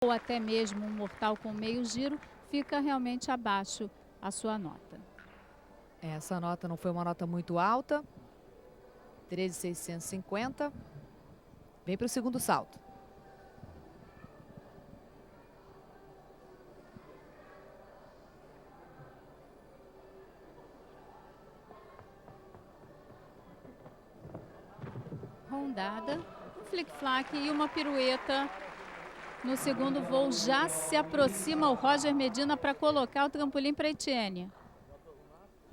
ou até mesmo um mortal com meio giro, fica realmente abaixo a sua nota. Essa nota não foi uma nota muito alta. 13.650. Vem para o segundo salto. Rondada, um flic-flac e uma pirueta. No segundo voo já se aproxima o Roger Medina para colocar o trampolim para Etienne.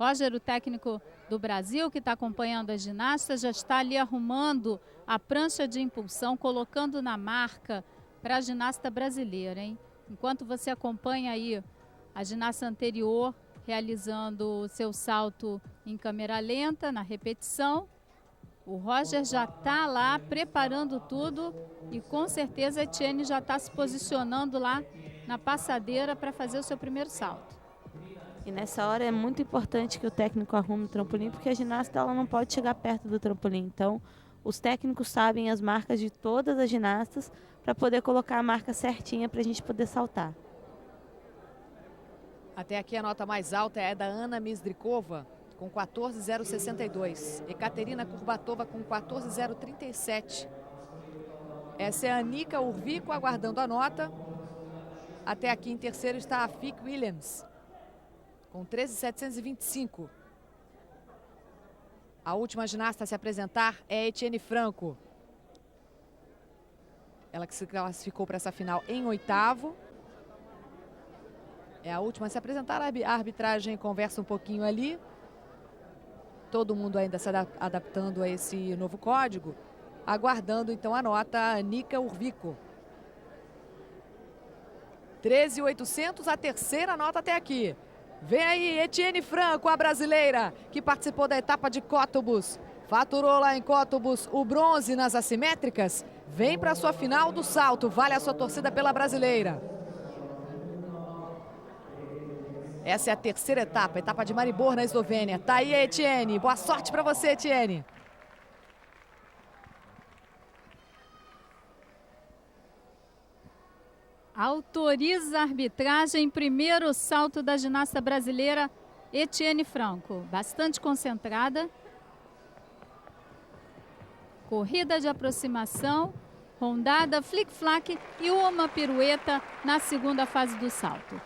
Roger, o técnico do Brasil, que está acompanhando as ginastas, já está ali arrumando a prancha de impulsão, colocando na marca para a ginasta brasileira, hein? Enquanto você acompanha aí a ginasta anterior realizando o seu salto em câmera lenta, na repetição, o Roger já está lá preparando tudo e com certeza a Etienne já está se posicionando lá na passadeira para fazer o seu primeiro salto. E nessa hora é muito importante que o técnico arrume o trampolim, porque a ginasta ela não pode chegar perto do trampolim. Então, os técnicos sabem as marcas de todas as ginastas para poder colocar a marca certinha para a gente poder saltar. Até aqui a nota mais alta é da Ana Mizdrikova, com 14.062. Ekaterina Kurbatova com 14.037. Essa é a Anika Urvico aguardando a nota. Até aqui em terceiro está a Fick Williams, com 13.725. A última ginasta a se apresentar é Etienne Franco. Ela que se classificou para essa final em oitavo. É a última a se apresentar. A arbitragem conversa um pouquinho ali. Todo mundo ainda se adaptando a esse novo código. Aguardando então a nota Anika Urvico. 13.800, a terceira nota até aqui. Vem aí Etienne Franco, a brasileira, que participou da etapa de Cottbus. Faturou lá em Cottbus o bronze nas assimétricas. Vem para a sua final do salto. Vale a sua torcida pela brasileira. Essa é a terceira etapa, etapa de Maribor, na Eslovênia. Tá aí a Etienne. Boa sorte para você, Etienne. Autoriza a arbitragem, primeiro salto da ginasta brasileira Etienne Franco. Bastante concentrada. Corrida de aproximação, rondada, flic-flac e uma pirueta na segunda fase do salto.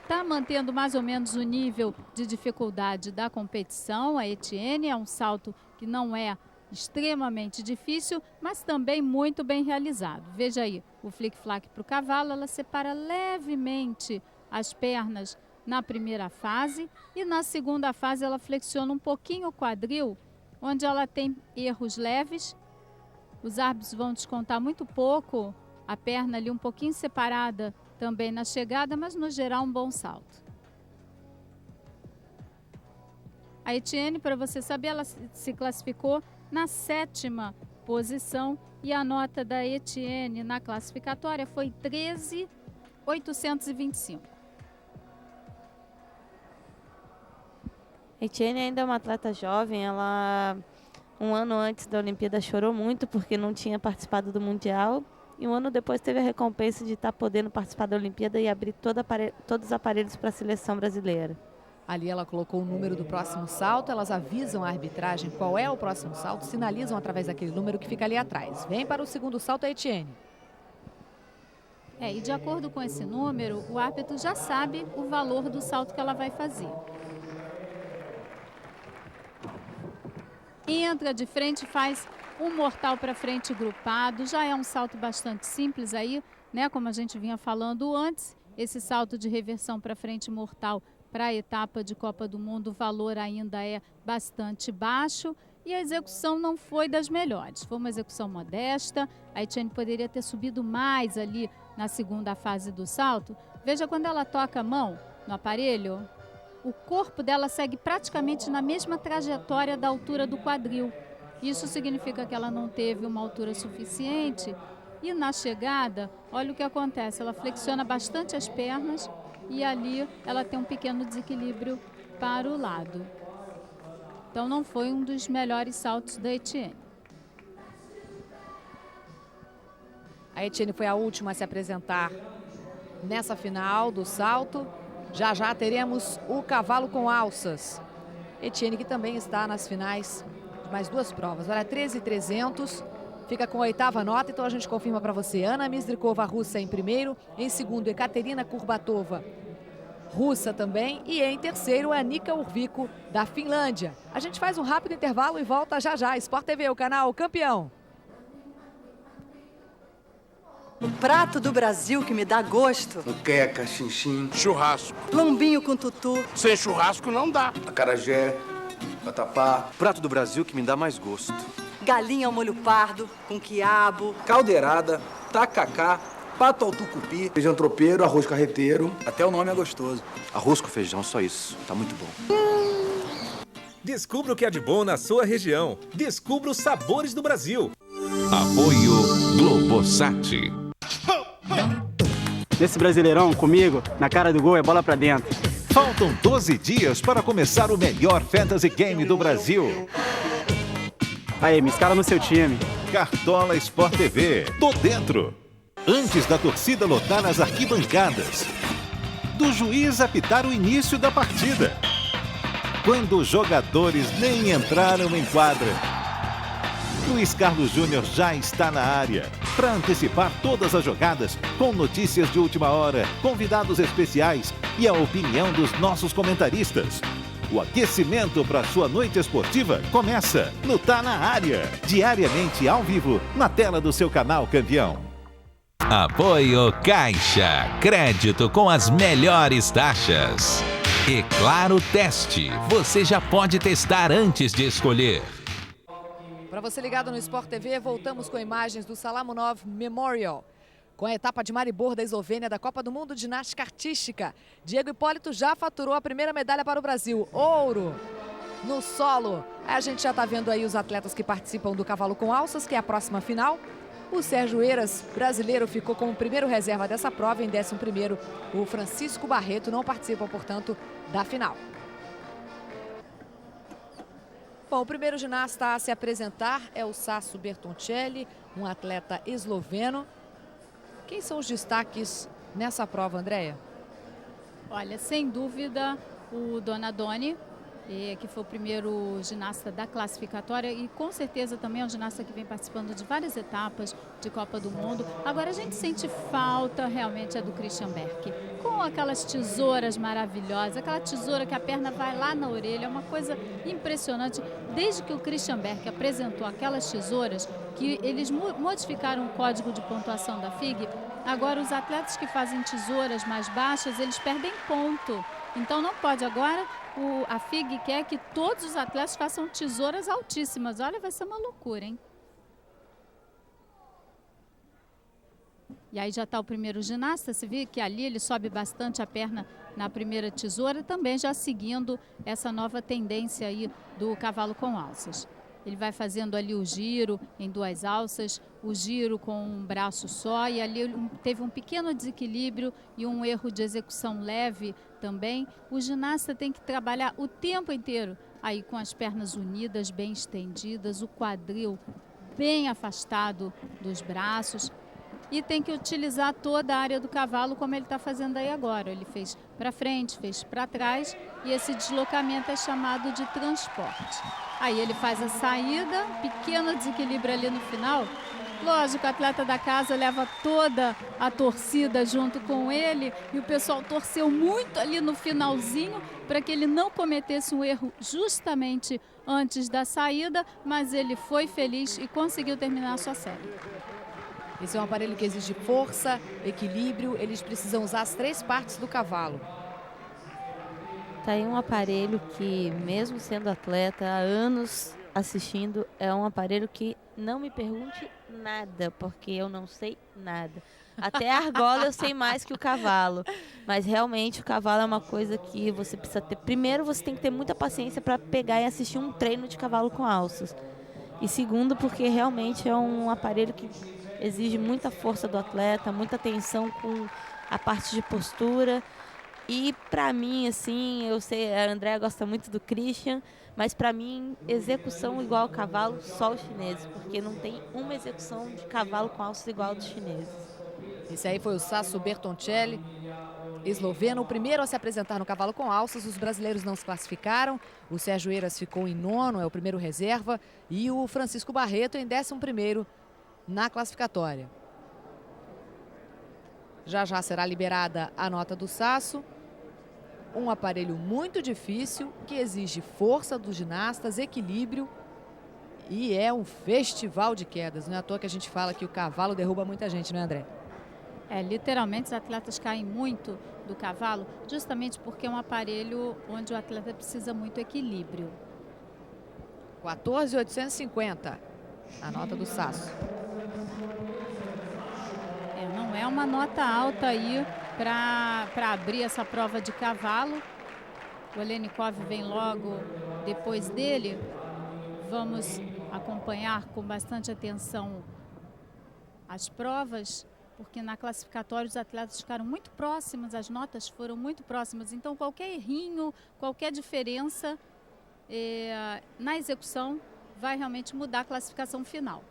Está mantendo mais ou menos o nível de dificuldade da competição. A Etienne é um salto que não é extremamente difícil, mas também muito bem realizado. Veja aí, o flic-flac para o cavalo, ela separa levemente as pernas na primeira fase e na segunda fase ela flexiona um pouquinho o quadril, onde ela tem erros leves. Os árbitros vão descontar muito pouco a perna ali um pouquinho separada também na chegada, mas no geral um bom salto. A Etienne, para você saber, ela se classificou na 7ª posição e a nota da Etienne na classificatória foi 13.825. A Etienne ainda é uma atleta jovem, ela um ano antes da Olimpíada chorou muito porque não tinha participado do Mundial e um ano depois teve a recompensa de estar podendo participar da Olimpíada e abrir todos os aparelhos para a seleção brasileira. Ali ela colocou o número do próximo salto, elas avisam a arbitragem qual é o próximo salto, sinalizam através daquele número que fica ali atrás. Vem para o segundo salto a Etienne. E de acordo com esse número, o árbitro já sabe o valor do salto que ela vai fazer. Entra de frente, faz um mortal para frente grupado, já é um salto bastante simples aí, né? Como a gente vinha falando antes, esse salto de reversão para frente mortal para a etapa de Copa do Mundo, o valor ainda é bastante baixo e a execução não foi das melhores. Foi uma execução modesta, a Etienne poderia ter subido mais ali na segunda fase do salto. Veja quando ela toca a mão no aparelho, o corpo dela segue praticamente na mesma trajetória da altura do quadril. Isso significa que ela não teve uma altura suficiente e na chegada, olha o que acontece, ela flexiona bastante as pernas e ali ela tem um pequeno desequilíbrio para o lado. Então não foi um dos melhores saltos da Etienne. A Etienne foi a última a se apresentar nessa final do salto. Já já teremos o cavalo com alças. Etienne, que também está nas finais de mais 2 provas. Olha, 13.300, fica com a 8ª nota, então a gente confirma para você. Ana Mizdrikova, russa, em primeiro. Em segundo, Ekaterina Kurbatova, russa também. E em terceiro, Anika Urvico, da Finlândia. A gente faz um rápido intervalo e volta já já. Sport TV, o canal campeão. O prato do Brasil que me dá gosto. Muqueca, xinxim, churrasco. Lombinho com tutu. Sem churrasco não dá. acarajé, vatapá. Prato do Brasil que me dá mais gosto. Galinha ao molho pardo, com quiabo. Caldeirada, tacacá, pato ao tucupi, feijão tropeiro, arroz carreteiro. Até o nome é gostoso. Arroz com feijão, só isso. Tá muito bom. Descubra o que há de bom na sua região. Descubra os sabores do Brasil. Apoio Globosat. Nesse Brasileirão, comigo, na cara do gol é bola pra dentro. Faltam 12 dias para começar o melhor fantasy game do Brasil. Aí, me escala no seu time. Cartola Sport TV. Tô dentro. Antes da torcida lotar as arquibancadas. Do juiz apitar o início da partida. Quando os jogadores nem entraram em quadra. Luiz Carlos Júnior já está na área para antecipar todas as jogadas, com notícias de última hora, convidados especiais e a opinião dos nossos comentaristas. O aquecimento para sua noite esportiva começa no Tá na Área, diariamente ao vivo, na tela do seu canal campeão. Apoio Caixa, crédito com as melhores taxas. E Claro Teste, você já pode testar antes de escolher. Para você ligado no Sport TV, voltamos com imagens do Salamonov Memorial. Com a etapa de Maribor da Eslovênia da Copa do Mundo de Ginástica Artística. Diego Hipólito já faturou a primeira medalha para o Brasil. Ouro no solo. A gente já está vendo aí os atletas que participam do cavalo com alças, que é a próxima final. O Sérgio Eiras, brasileiro, ficou como primeiro reserva dessa prova. Em 11º, o Francisco Barreto não participa, portanto, da final. Bom, o primeiro ginasta a se apresentar é o Sasso Bertoncelli, um atleta esloveno. Quem são os destaques nessa prova, Andréia? Olha, sem dúvida, o Donadoni, que foi o primeiro ginasta da classificatória e com certeza também é um ginasta que vem participando de várias etapas de Copa do Mundo. Agora a gente sente falta realmente é do Christian Berck, com aquelas tesouras maravilhosas, aquela tesoura que a perna vai lá na orelha, é uma coisa impressionante. Desde que o Christian Berck apresentou aquelas tesouras, que eles modificaram o código de pontuação da FIG, agora os atletas que fazem tesouras mais baixas, eles perdem ponto. Então não pode agora, a FIG quer que todos os atletas façam tesouras altíssimas. Olha, vai ser uma loucura, hein? E aí já está o primeiro ginasta, você vê que ali ele sobe bastante a perna na primeira tesoura, também já seguindo essa nova tendência aí do cavalo com alças. Ele vai fazendo ali o giro em 2 alças, o giro com um braço só, e ali teve um pequeno desequilíbrio e um erro de execução leve também. O ginasta tem que trabalhar o tempo inteiro aí com as pernas unidas, bem estendidas, o quadril bem afastado dos braços. E tem que utilizar toda a área do cavalo como ele está fazendo aí agora. Ele fez para frente, fez para trás e esse deslocamento é chamado de transporte. Aí ele faz a saída, pequeno desequilíbrio ali no final. Lógico, o atleta da casa leva toda a torcida junto com ele e o pessoal torceu muito ali no finalzinho para que ele não cometesse um erro justamente antes da saída, mas ele foi feliz e conseguiu terminar a sua série. Esse é um aparelho que exige força, equilíbrio, eles precisam usar as 3 partes do cavalo. Tá aí um aparelho que, mesmo sendo atleta, há anos assistindo, é um aparelho que não me pergunte nada, porque eu não sei nada. Até a argola eu sei mais que o cavalo, mas realmente o cavalo é uma coisa que você precisa ter. Primeiro, você tem que ter muita paciência para pegar e assistir um treino de cavalo com alças. E segundo, porque realmente é um aparelho que exige muita força do atleta, muita atenção com a parte de postura. E para mim, assim, eu sei, a Andréa gosta muito do Christian, mas para mim, execução igual ao cavalo, só os chineses, porque não tem uma execução de cavalo com alças igual dos chineses. Esse aí foi o Sasso Bertoncelli, esloveno, o primeiro a se apresentar no cavalo com alças. Os brasileiros não se classificaram. O Sérgio Eiras ficou em 9º, é o primeiro reserva. E o Francisco Barreto em 11º na classificatória. Já já será liberada a nota do Sasso. Um aparelho muito difícil, que exige força dos ginastas, equilíbrio. E é um festival de quedas. Não é à toa que a gente fala que o cavalo derruba muita gente, não é, André? Literalmente os atletas caem muito do cavalo, justamente porque é um aparelho onde o atleta precisa muito equilíbrio. 14.850, a nota do Sasso. Não é uma nota alta aí para abrir essa prova de cavalo. O Olenikov vem logo depois dele. Vamos acompanhar com bastante atenção as provas, porque na classificatória os atletas ficaram muito próximos, as notas foram muito próximas. Então qualquer errinho, qualquer diferença na execução vai realmente mudar a classificação final.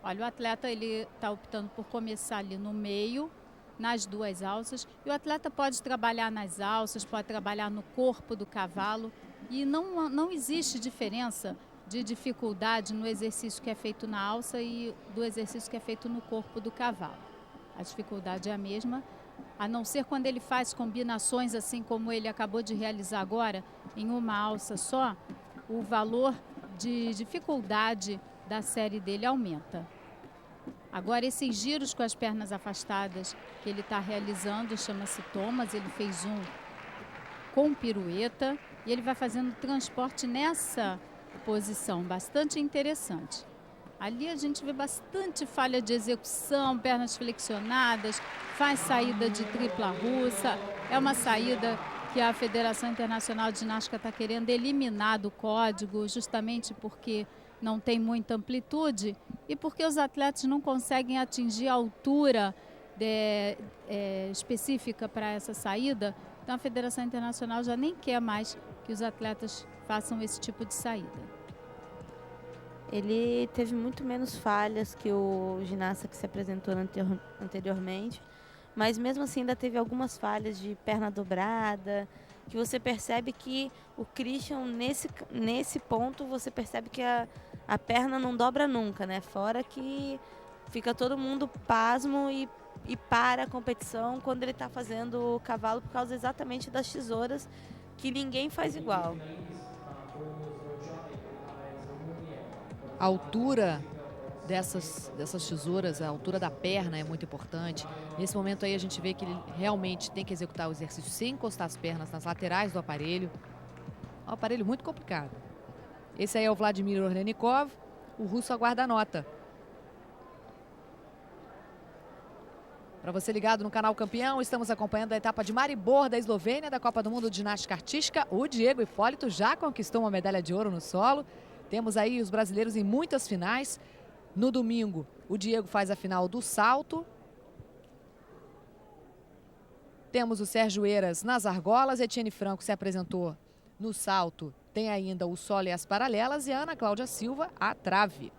Olha, o atleta ele está optando por começar ali no meio, nas duas alças. E o atleta pode trabalhar nas alças, pode trabalhar no corpo do cavalo. E não existe diferença de dificuldade no exercício que é feito na alça e do exercício que é feito no corpo do cavalo. A dificuldade é a mesma, a não ser quando ele faz combinações assim como ele acabou de realizar agora, em uma alça só, o valor de dificuldade da série dele aumenta. Agora, esses giros com as pernas afastadas que ele está realizando, chama-se Thomas, ele fez um com pirueta e ele vai fazendo transporte nessa posição, bastante interessante. Ali a gente vê bastante falha de execução, pernas flexionadas, faz saída de tripla russa. É uma saída que a Federação Internacional de Ginástica está querendo eliminar do código, justamente porque não tem muita amplitude e porque os atletas não conseguem atingir a altura específica para essa saída. Então a Federação Internacional já nem quer mais que os atletas façam esse tipo de saída. Ele teve muito menos falhas que o ginasta que se apresentou anteriormente, mas mesmo assim ainda teve algumas falhas de perna dobrada, que você percebe que o Christian, nesse ponto, você percebe que a perna não dobra nunca, né? Fora que fica todo mundo pasmo e para a competição quando ele está fazendo o cavalo por causa exatamente das tesouras, que ninguém faz igual. A altura dessas tesouras, a altura da perna é muito importante. Nesse momento aí a gente vê que ele realmente tem que executar o exercício sem encostar as pernas nas laterais do aparelho. É um aparelho muito complicado. Esse aí é o Vladimir Olenikov, o russo aguarda a nota. Para você ligado no canal Campeão, estamos acompanhando a etapa de Maribor da Eslovênia, da Copa do Mundo de Ginástica Artística. O Diego Hipólito já conquistou uma medalha de ouro no solo. Temos aí os brasileiros em muitas finais. No domingo, o Diego faz a final do salto. Temos o Sérgio Eiras nas argolas. Etienne Franco se apresentou no salto. Tem ainda o solo e as paralelas. E a Ana Cláudia Silva, a trave.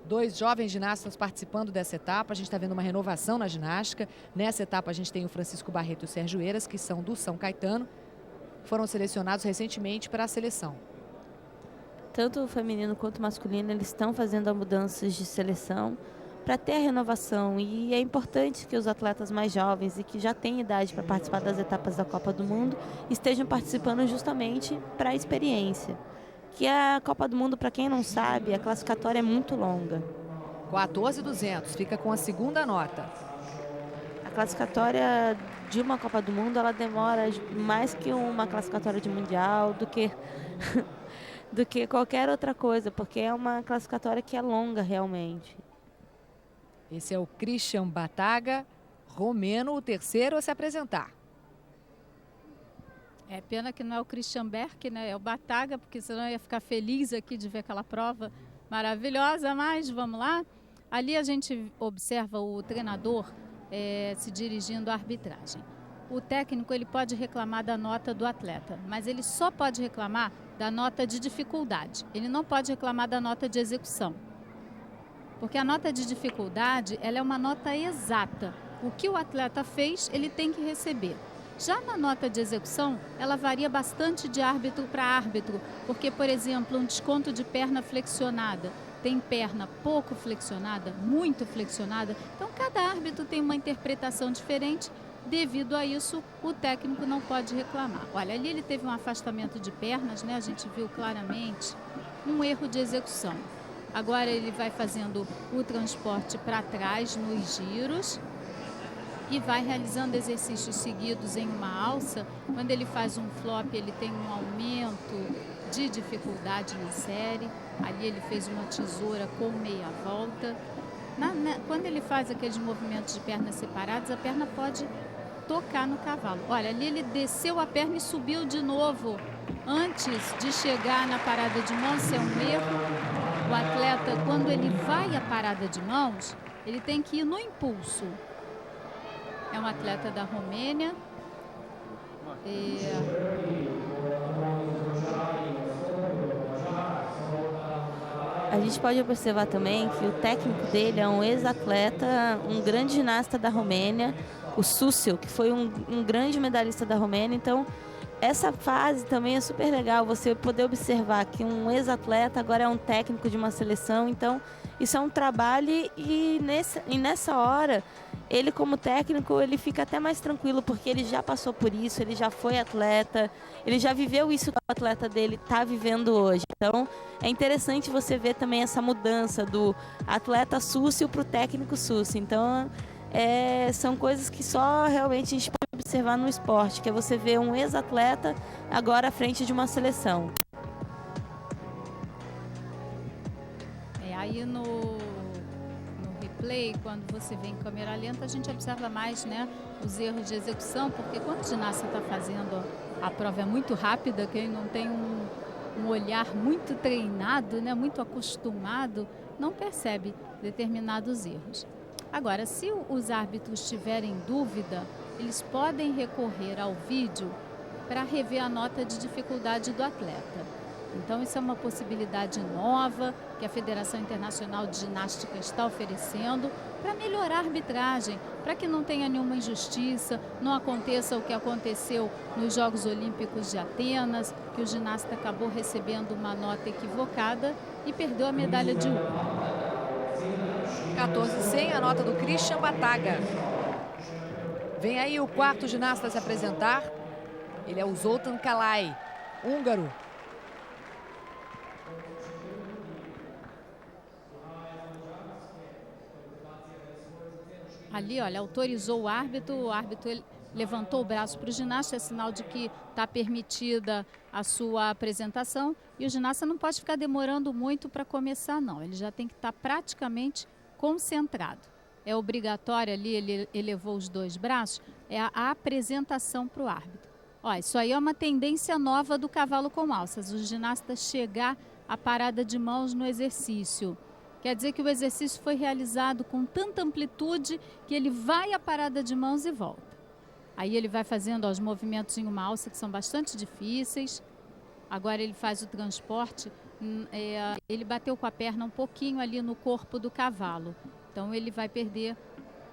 Dois jovens ginastas participando dessa etapa. A gente está vendo uma renovação na ginástica. Nessa etapa a gente tem o Francisco Barreto e o Sérgio Eiras, que são do São Caetano. Foram selecionados recentemente para a seleção. Tanto o feminino quanto o masculino, eles estão fazendo mudanças de seleção para ter a renovação. E é importante que os atletas mais jovens e que já têm idade para participar das etapas da Copa do Mundo estejam participando justamente para a experiência. Que a Copa do Mundo, para quem não sabe, a classificatória é muito longa. 14.200, fica com a segunda nota. A classificatória de uma Copa do Mundo, ela demora mais que uma classificatória de mundial, do que qualquer outra coisa, porque é uma classificatória que é longa realmente. Esse é o Christian Bataga, romeno, o terceiro a se apresentar. É pena que não é o Christian Berck, né? É o Bataga, porque senão eu ia ficar feliz aqui de ver aquela prova maravilhosa, mas vamos lá. Ali a gente observa o treinador se dirigindo à arbitragem. O técnico ele pode reclamar da nota do atleta, mas ele só pode reclamar da nota de dificuldade. Ele não pode reclamar da nota de execução. Porque a nota de dificuldade, ela é uma nota exata. O que o atleta fez, ele tem que receber. Já na nota de execução, ela varia bastante de árbitro para árbitro, porque, por exemplo, um desconto de perna flexionada, tem perna pouco flexionada, muito flexionada, então cada árbitro tem uma interpretação diferente. Devido a isso, o técnico não pode reclamar. Olha, ali ele teve um afastamento de pernas, né? A gente viu claramente um erro de execução. Agora ele vai fazendo o transporte para trás nos giros e vai realizando exercícios seguidos em uma alça. Quando ele faz um flop, ele tem um aumento de dificuldade na série. Ali ele fez uma tesoura com meia volta. Quando ele faz aqueles movimentos de pernas separadas, a perna pode tocar no cavalo. Olha, ali ele desceu a perna e subiu de novo antes de chegar na parada de mãos. Isso é um erro. O atleta, quando ele vai à parada de mãos, ele tem que ir no impulso. É um atleta da Romênia. A gente pode observar também que o técnico dele é um ex-atleta, um grande ginasta da Romênia, o Susil, que foi um grande medalhista da Romênia. Então, essa fase também é super legal, você poder observar que um ex-atleta agora é um técnico de uma seleção. Então, isso é um trabalho e nessa hora, ele como técnico, ele fica até mais tranquilo, porque ele já passou por isso, ele já foi atleta, ele já viveu isso que o atleta dele está vivendo hoje. Então, é interessante você ver também essa mudança do atleta Susil para o técnico Susil. Então, são coisas que só realmente a gente pode observar no esporte, que é você ver um ex-atleta agora à frente de uma seleção. Aí no replay, quando você vê em câmera lenta, a gente observa mais, né, os erros de execução, porque quando o ginasta está fazendo a prova é muito rápida, quem não tem um olhar muito treinado, né, muito acostumado, não percebe determinados erros. Agora, se os árbitros tiverem dúvida, eles podem recorrer ao vídeo para rever a nota de dificuldade do atleta. Então, isso é uma possibilidade nova que a Federação Internacional de Ginástica está oferecendo para melhorar a arbitragem, para que não tenha nenhuma injustiça, não aconteça o que aconteceu nos Jogos Olímpicos de Atenas, que o ginasta acabou recebendo uma nota equivocada e perdeu a medalha de ouro. 14,100 a nota do Christian Bataga. Vem aí o quarto ginasta a se apresentar. Ele é o Zoltan Kalay, húngaro. Ali, olha, autorizou o árbitro ele levantou o braço para o ginasta, é sinal de que está permitida a sua apresentação. E o ginasta não pode ficar demorando muito para começar, não. Ele já tem que estar praticamente concentrado. É obrigatório ali, ele elevou os dois braços, é a apresentação para o árbitro. Ó, isso aí é uma tendência nova do cavalo com alças, o ginasta chegar à parada de mãos no exercício. Quer dizer que o exercício foi realizado com tanta amplitude que ele vai à parada de mãos e volta. Aí ele vai fazendo os movimentos em uma alça que são bastante difíceis. Agora ele faz o transporte, ele bateu com a perna um pouquinho ali no corpo do cavalo. Então ele vai perder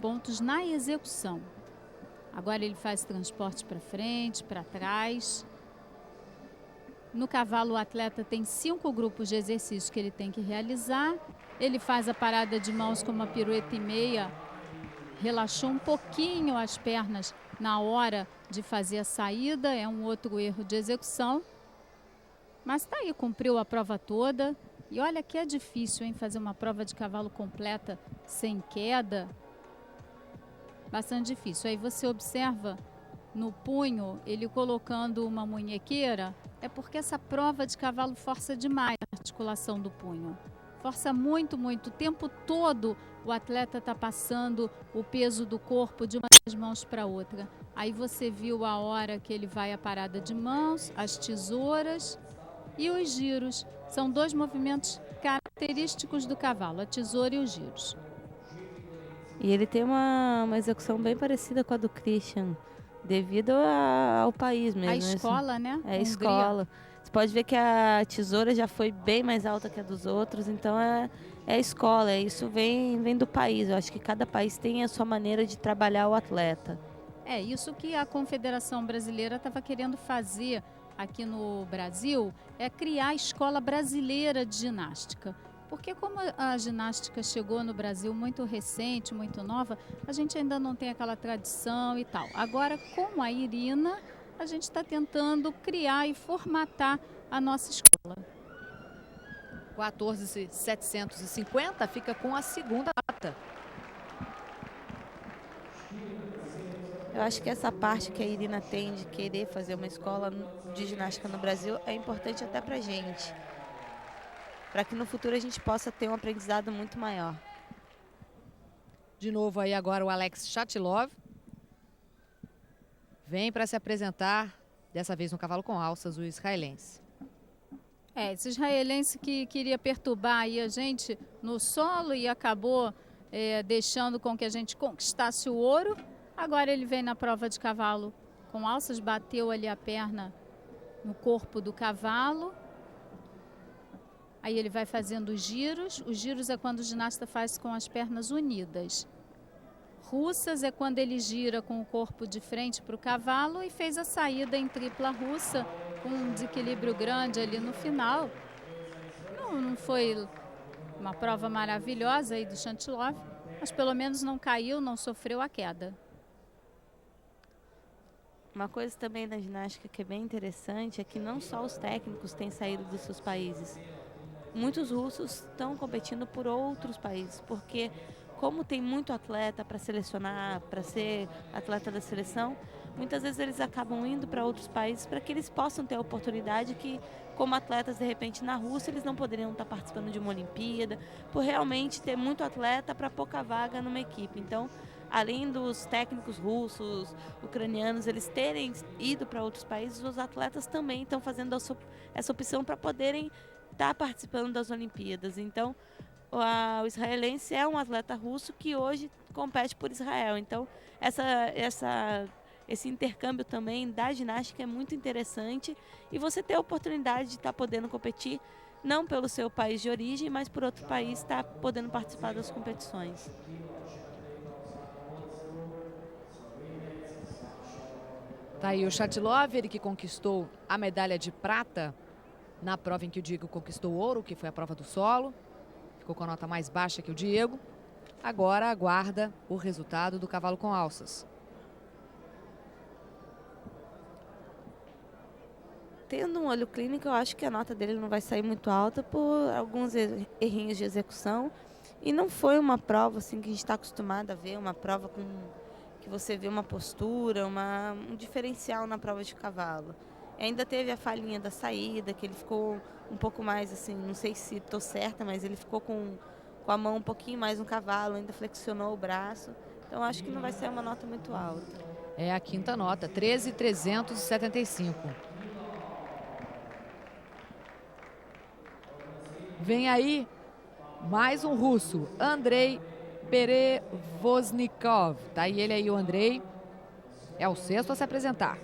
pontos na execução. Agora ele faz transporte para frente, para trás. No cavalo o atleta tem 5 grupos de exercícios que ele tem que realizar. Ele faz a parada de mãos com uma pirueta e meia, relaxou um pouquinho as pernas na hora de fazer a saída, é um outro erro de execução. Mas tá aí, cumpriu a prova toda. E olha que é difícil, hein, fazer uma prova de cavalo completa sem queda. Bastante difícil. Aí você observa no punho, ele colocando uma munhequeira, é porque essa prova de cavalo força demais a articulação do punho. Força muito, muito. O tempo todo o atleta está passando o peso do corpo de uma das mãos para outra. Aí você viu a hora que ele vai à parada de mãos, as tesouras e os giros. São 2 movimentos característicos do cavalo, a tesoura e os giros. E ele tem uma execução bem parecida com a do Christian, devido ao país mesmo. A escola, né? É a escola. Você pode ver que a tesoura já foi bem mais alta que a dos outros, então é é a escola, isso vem do país. Eu acho que cada país tem a sua maneira de trabalhar o atleta. É isso que a Confederação Brasileira estava querendo fazer aqui no Brasil, é criar a Escola Brasileira de Ginástica. Porque como a ginástica chegou no Brasil muito recente, muito nova, a gente ainda não tem aquela tradição e tal. Agora, com a Irina, a gente está tentando criar e formatar a nossa escola. 14.750 fica com a segunda nota. Eu acho que essa parte que a Irina tem de querer fazer uma escola de ginástica no Brasil é importante até pra gente. Para que no futuro a gente possa ter um aprendizado muito maior. De novo aí agora o Alex Chatilov. Vem para se apresentar, dessa vez no cavalo com alças, o israelense. Esse israelense que queria perturbar aí a gente no solo e acabou deixando com que a gente conquistasse o ouro. Agora ele vem na prova de cavalo com alças, bateu ali a perna no corpo do cavalo. Aí ele vai fazendo os giros. Os giros é quando o ginasta faz com as pernas unidas. Russas é quando ele gira com o corpo de frente para o cavalo e fez a saída em tripla russa com um desequilíbrio grande ali no final. Não foi uma prova maravilhosa aí do Chatilov, mas pelo menos não caiu, não sofreu a queda. Uma coisa também na ginástica que é bem interessante é que não só os técnicos têm saído dos seus países. Muitos russos estão competindo por outros países, porque como tem muito atleta para selecionar, para ser atleta da seleção, muitas vezes eles acabam indo para outros países para que eles possam ter a oportunidade que, como atletas, de repente, na Rússia, eles não poderiam estar participando de uma Olimpíada, por realmente ter muito atleta para pouca vaga numa equipe. Então, além dos técnicos russos, ucranianos, eles terem ido para outros países, os atletas também estão fazendo essa opção para poderem estar participando das Olimpíadas. Então, o israelense é um atleta russo que hoje compete por Israel. Então, esse intercâmbio também da ginástica é muito interessante e você ter a oportunidade de estar podendo competir não pelo seu país de origem, mas por outro país, estar podendo participar das competições. Tá aí o Chatilov, ele que conquistou a medalha de prata na prova em que o Diego conquistou o ouro, que foi a prova do solo. Ficou com a nota mais baixa que o Diego. Agora aguarda o resultado do cavalo com alças. Tendo um olho clínico, eu acho que a nota dele não vai sair muito alta por alguns errinhos de execução. E não foi uma prova assim que a gente está acostumado a ver, uma prova com que você vê uma postura, um diferencial na prova de cavalo. E ainda teve a falhinha da saída, que ele ficou um pouco mais assim, não sei se estou certa, mas ele ficou com a mão um pouquinho mais no cavalo, ainda flexionou o braço. Então acho que não vai ser uma nota muito alta. É a quinta nota, 13.375. Vem aí mais um russo, Andrei Perevoznikov. Tá aí ele aí, o Andrei. É o sexto a se apresentar.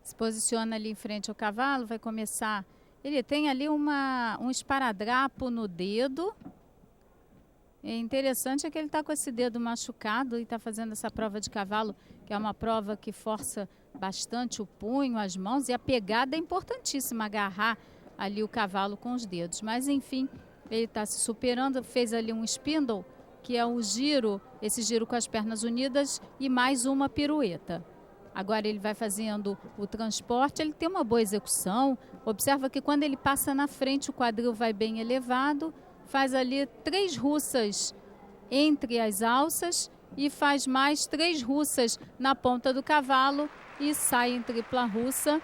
Se posiciona ali em frente ao cavalo, vai começar. Ele tem ali um esparadrapo no dedo. É interessante é que ele está com esse dedo machucado e está fazendo essa prova de cavalo, que é uma prova que força bastante o punho, as mãos, e a pegada é importantíssima, agarrar ali o cavalo com os dedos. Mas enfim, ele está se superando, fez ali um spindle, que é o giro, esse giro com as pernas unidas e mais uma pirueta. Agora ele vai fazendo o transporte, ele tem uma boa execução. Observa que quando ele passa na frente, o quadril vai bem elevado, faz ali 3 russas entre as alças e faz mais 3 russas na ponta do cavalo e sai em tripla russa.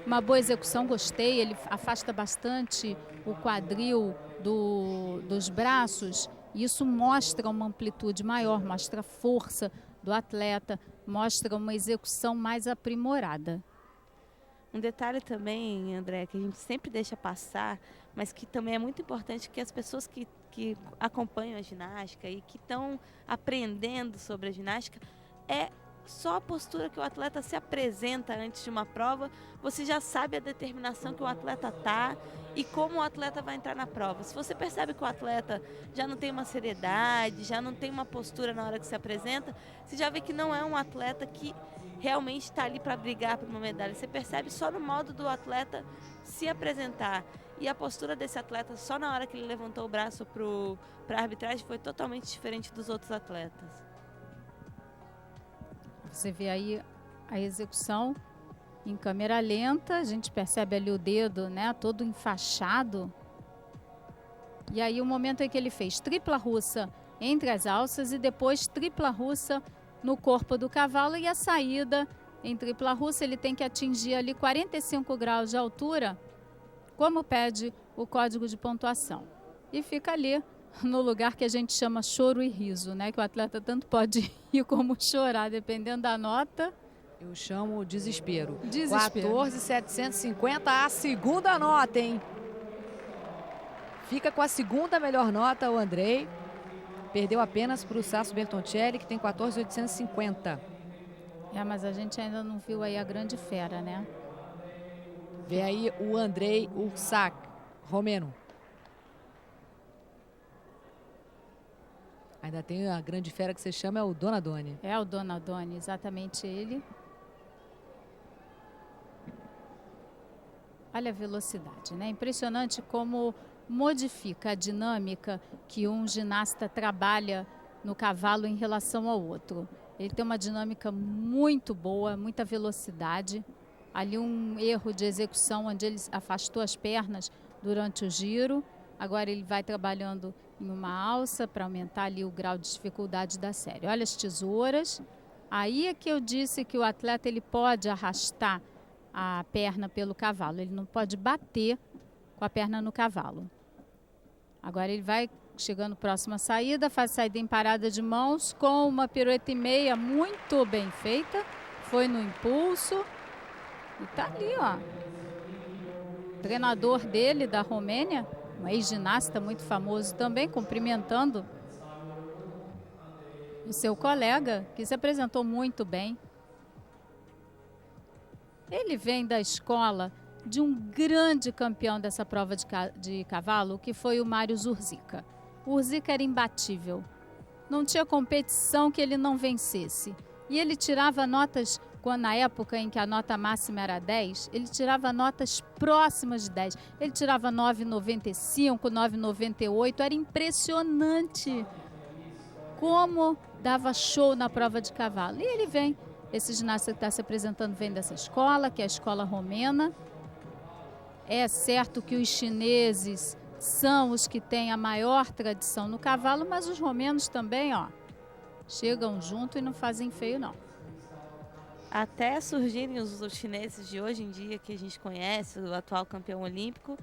Uma boa execução, gostei. Ele afasta bastante o quadril dos braços. Isso mostra uma amplitude maior, mostra força do atleta, mostra uma execução mais aprimorada. Um detalhe também, André, que a gente sempre deixa passar, mas que também é muito importante, que as pessoas que acompanham a ginástica e que estão aprendendo sobre a ginástica, é só a postura que o atleta se apresenta antes de uma prova, você já sabe a determinação que o atleta tá e como o atleta vai entrar na prova. Se você percebe que o atleta já não tem uma seriedade, já não tem uma postura na hora que se apresenta, você já vê que não é um atleta que realmente está ali para brigar por uma medalha. Você percebe só no modo do atleta se apresentar. E a postura desse atleta, só na hora que ele levantou o braço para a arbitragem, foi totalmente diferente dos outros atletas. Você vê aí a execução em câmera lenta, a gente percebe ali o dedo, né, todo enfaixado. E aí o momento em que ele fez tripla russa entre as alças e depois tripla russa no corpo do cavalo, e a saída em tripla russa ele tem que atingir ali 45 graus de altura, como pede o código de pontuação. E fica ali no lugar que a gente chama choro e riso, né? Que o atleta tanto pode rir como chorar, dependendo da nota. Eu chamo desespero. Desespero. 14.750, a segunda nota, hein? Fica com a segunda melhor nota o Andrei. Perdeu apenas para o Sasso Bertoncelli, que tem 14.850. Mas a gente ainda não viu aí a grande fera, né? Vem aí o Andrei Ursac, romeno. Ainda tem a grande fera que você chama, é o Donadoni. É o Donadoni, exatamente ele. Olha a velocidade, né? Impressionante como modifica a dinâmica que um ginasta trabalha no cavalo em relação ao outro. Ele tem uma dinâmica muito boa, muita velocidade. Ali um erro de execução onde ele afastou as pernas durante o giro. Agora ele vai trabalhando em uma alça para aumentar ali o grau de dificuldade da série. Olha as tesouras. Aí é que eu disse que o atleta ele pode arrastar a perna pelo cavalo. Ele não pode bater com a perna no cavalo. Agora ele vai chegando próximo à saída, faz saída em parada de mãos com uma pirueta e meia muito bem feita. Foi no impulso. E tá ali, ó. O treinador dele da Romênia, um ex-ginasta muito famoso também, cumprimentando o seu colega, que se apresentou muito bem. Ele vem da escola de um grande campeão dessa prova de cavalo, que foi o Mário Zurzica. O Zurzica era imbatível. Não tinha competição que ele não vencesse. E ele tirava notas, quando, na época em que a nota máxima era 10, ele tirava notas próximas de 10. Ele tirava 9,95, 9,98. Era impressionante como dava show na prova de cavalo. E ele vem, esse ginasta que está se apresentando vem dessa escola, que é a escola romena. É certo que os chineses são os que têm a maior tradição no cavalo, mas os romenos também, ó, chegam junto e não fazem feio, não. Até surgirem os chineses de hoje em dia, que a gente conhece, o atual campeão olímpico,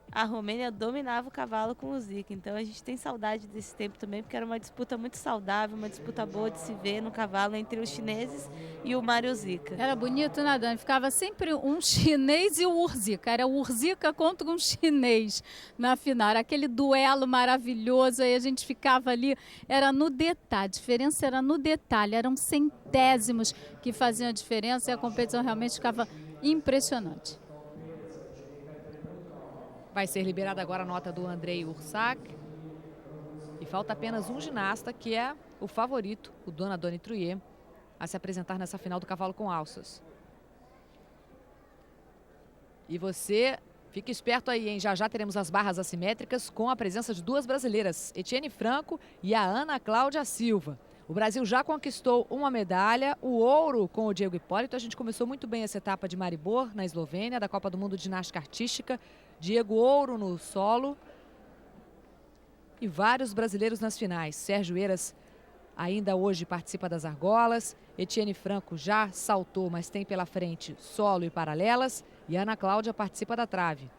a Romênia dominava o cavalo com o Zika. Então a gente tem saudade desse tempo também, porque era uma disputa muito saudável, uma disputa boa de se ver no cavalo entre os chineses e o Mário Zika. Era bonito, né, Dani? Ficava sempre um chinês e o Urzica. Era o Urzica contra um chinês na final. Era aquele duelo maravilhoso, aí a gente ficava ali, era no detalhe, a diferença era no detalhe, eram centésimos que faziam a diferença e a competição realmente ficava impressionante. Vai ser liberada agora a nota do Andrei Ursac. E falta apenas um ginasta, que é o favorito, o Donadoni Trullier, a se apresentar nessa final do cavalo com alças. E você fique esperto aí, hein? Já já teremos as barras assimétricas com a presença de duas brasileiras, Etienne Franco e a Ana Cláudia Silva. O Brasil já conquistou uma medalha, o ouro com o Diego Hipólito. A gente começou muito bem essa etapa de Maribor, na Eslovênia, da Copa do Mundo de Ginástica Artística. Diego, ouro no solo. E vários brasileiros nas finais. Sérgio Eiras ainda hoje participa das argolas. Etienne Franco já saltou, mas tem pela frente solo e paralelas. E Ana Cláudia participa da trave.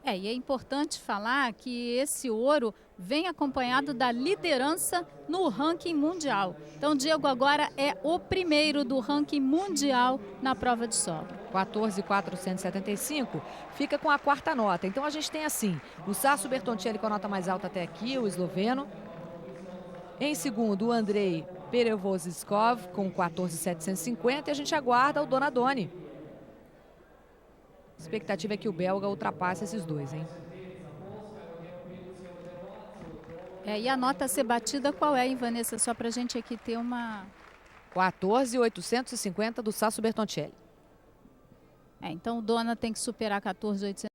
E é importante falar que esse ouro vem acompanhado da liderança no ranking mundial. Então, Diego agora é o primeiro do ranking mundial na prova de solo. 14.475, fica com a quarta nota. Então, a gente tem assim, o Sasso Bertoncelli com a nota mais alta até aqui, o esloveno. Em segundo, o Andrei Perevozskov com 14.750 e a gente aguarda o Donadoni. A expectativa é que o belga ultrapasse esses dois, hein? E a nota a ser batida qual é, hein, Vanessa? Só pra gente aqui ter uma... 14.850 do Sasso Bertoncelli. Então o Dona tem que superar 14.850.